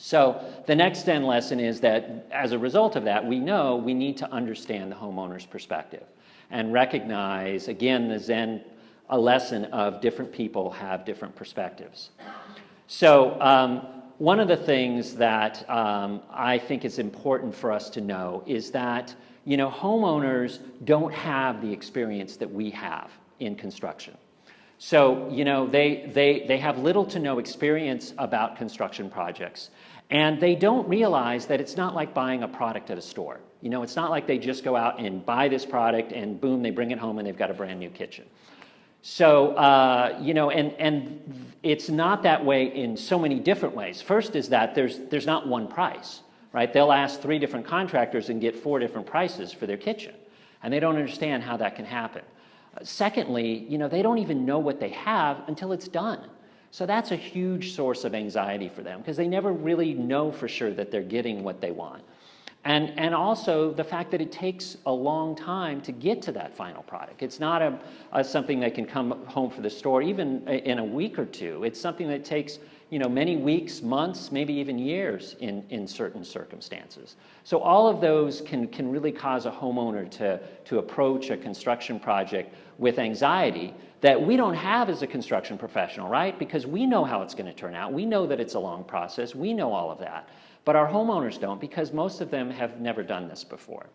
So the next Zen lesson is that as a result of that, we know we need to understand the homeowner's perspective and recognize, again, the Zen a lesson of different people have different perspectives. So one of the things that I think is important for us to know is that, you know, homeowners don't have the experience that we have in construction. So, you know, they have little to no experience about construction projects, and they don't realize that it's not like buying a product at a store. You know, it's not like they just go out and buy this product and boom, they bring it home and they've got a brand new kitchen. So, you know, and it's not that way in so many different ways. First is that there's not one price, right? They'll ask 3 different contractors and get 4 different prices for their kitchen, and they don't understand how that can happen. Secondly, you know, they don't even know what they have until it's done. So that's a huge source of anxiety for them because they never really know for sure that they're getting what they want. And also the fact that it takes a long time to get to that final product. It's not something that can come home for the store even in a week or two. It's something that takes, you know, many weeks, months, maybe even years in certain circumstances. So all of those can really cause a homeowner to approach a construction project with anxiety that we don't have as a construction professional, right? Because we know how it's going to turn out. We know that it's a long process. We know all of that. But our homeowners don't, because most of them have never done this before.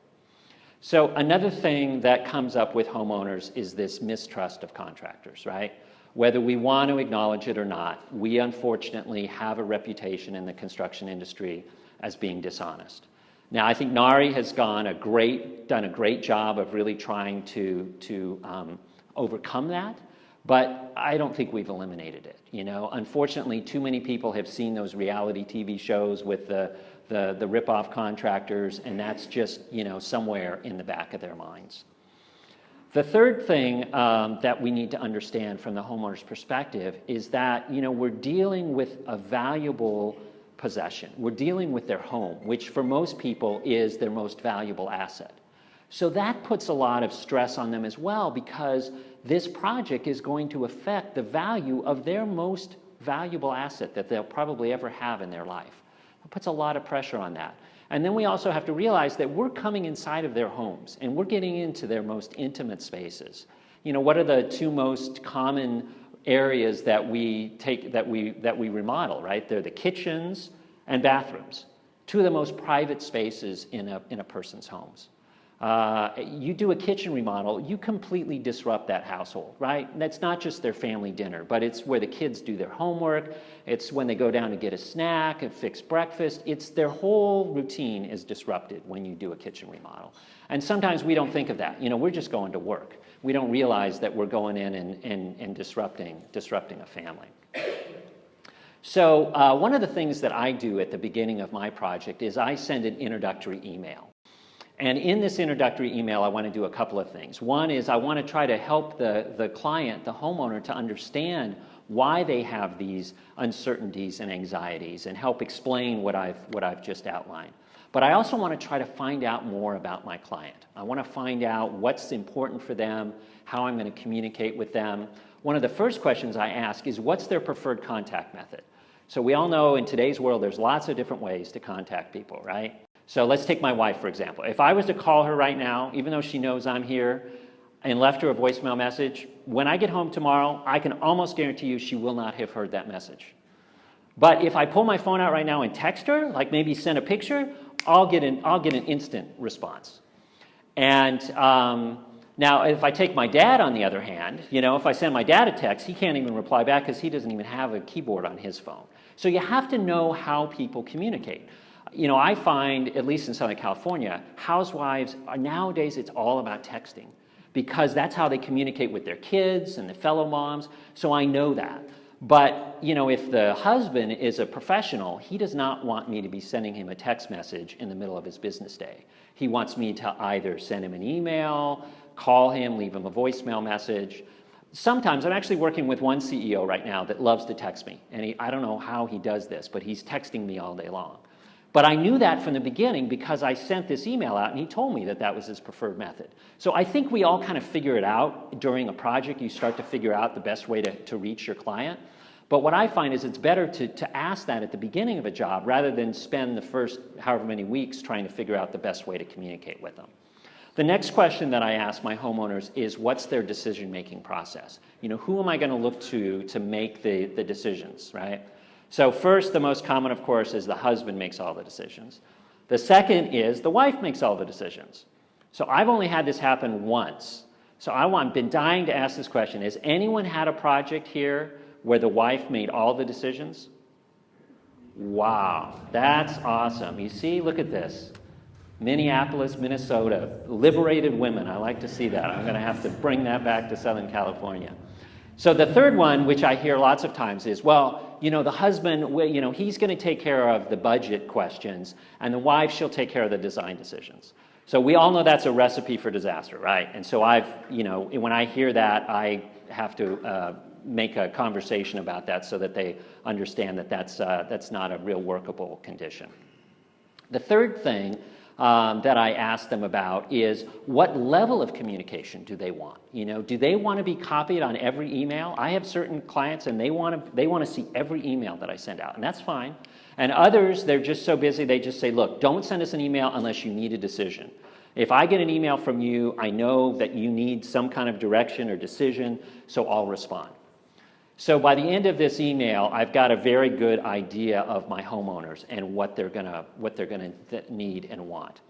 So another thing that comes up with homeowners is this mistrust of contractors, right? Whether we want to acknowledge it or not, we unfortunately have a reputation in the construction industry as being dishonest. Now, I think Nari has done a great job of really trying to overcome that, but I don't think we've eliminated it. You know, unfortunately, too many people have seen those reality TV shows with the rip-off contractors, and that's just, you know, somewhere in the back of their minds. The third thing that we need to understand from the homeowner's perspective is that, you know, we're dealing with a valuable possession. We're dealing with their home, which for most people is their most valuable asset. So that puts a lot of stress on them as well, because this project is going to affect the value of their most valuable asset that they'll probably ever have in their life. It puts a lot of pressure on that. And then we also have to realize that we're coming inside of their homes and we're getting into their most intimate spaces. You know, what are the 2 most common areas that we remodel, right? They're the kitchens and bathrooms, 2 of the most private spaces in a person's homes. You do a kitchen remodel, you completely disrupt that household, right? And that's not just their family dinner, but it's where the kids do their homework, it's when they go down to get a snack and fix breakfast. It's their whole routine is disrupted when you do a kitchen remodel. And sometimes we don't think of that. You know, we're just going to work. We don't realize that we're going in and disrupting a family. So one of the things that I do at the beginning of my project is I send an introductory email. And in this introductory email, I want to do a couple of things. One is I want to try to help the client, the homeowner, to understand why they have these uncertainties and anxieties and help explain what I've just outlined. But I also want to try to find out more about my client. I want to find out what's important for them, how I'm going to communicate with them. One of the first questions I ask is, what's their preferred contact method? So we all know in today's world there's lots of different ways to contact people, right? So let's take my wife, for example. If I was to call her right now, even though she knows I'm here, and left her a voicemail message, when I get home tomorrow, I can almost guarantee you she will not have heard that message. But if I pull my phone out right now and text her, like maybe send a picture, I'll get an instant response. And now if I take my dad on the other hand, you know, if I send my dad a text, he can't even reply back because he doesn't even have a keyboard on his phone. So you have to know how people communicate. You know, I find, at least in Southern California, housewives nowadays it's all about texting because that's how they communicate with their kids and the fellow moms. So I know that. But, you know, if the husband is a professional, he does not want me to be sending him a text message in the middle of his business day. He wants me to either send him an email, call him, leave him a voicemail message. Sometimes, I'm actually working with one CEO right now that loves to text me. And I don't know how he does this, but he's texting me all day long. But I knew that from the beginning because I sent this email out and he told me that that was his preferred method. So I think we all kind of figure it out during a project. You start to figure out the best way to reach your client. But what I find is it's better to ask that at the beginning of a job rather than spend the first however many weeks trying to figure out the best way to communicate with them. The next question that I ask my homeowners is, what's their decision-making process? You know, who am I going to look to make the decisions, right? So first, the most common, of course, is the husband makes all the decisions. The second is the wife makes all the decisions. So I've only had this happen once. So I've been dying to ask this question. Has anyone had a project here where the wife made all the decisions? Wow, that's awesome. You see, look at this. Minneapolis, Minnesota, liberated women. I like to see that. I'm going to have to bring that back to Southern California. So the third one, which I hear lots of times, is, well, you know, the husband, you know, he's going to take care of the budget questions, and the wife, she'll take care of the design decisions. So we all know that's a recipe for disaster, right? And so you know, when I hear that, I have to make a conversation about that so that they understand that that's not a real workable condition. The third thing that I ask them about is, what level of communication do they want? You know, do they want to be copied on every email? I have certain clients and they want to see every email that I send out, and that's fine. And others, they're just so busy, they just say, look, don't send us an email unless you need a decision. If I get an email from you, I know that you need some kind of direction or decision, so I'll respond. So by the end of this email, I've got a very good idea of my homeowners and what they're gonna need and want.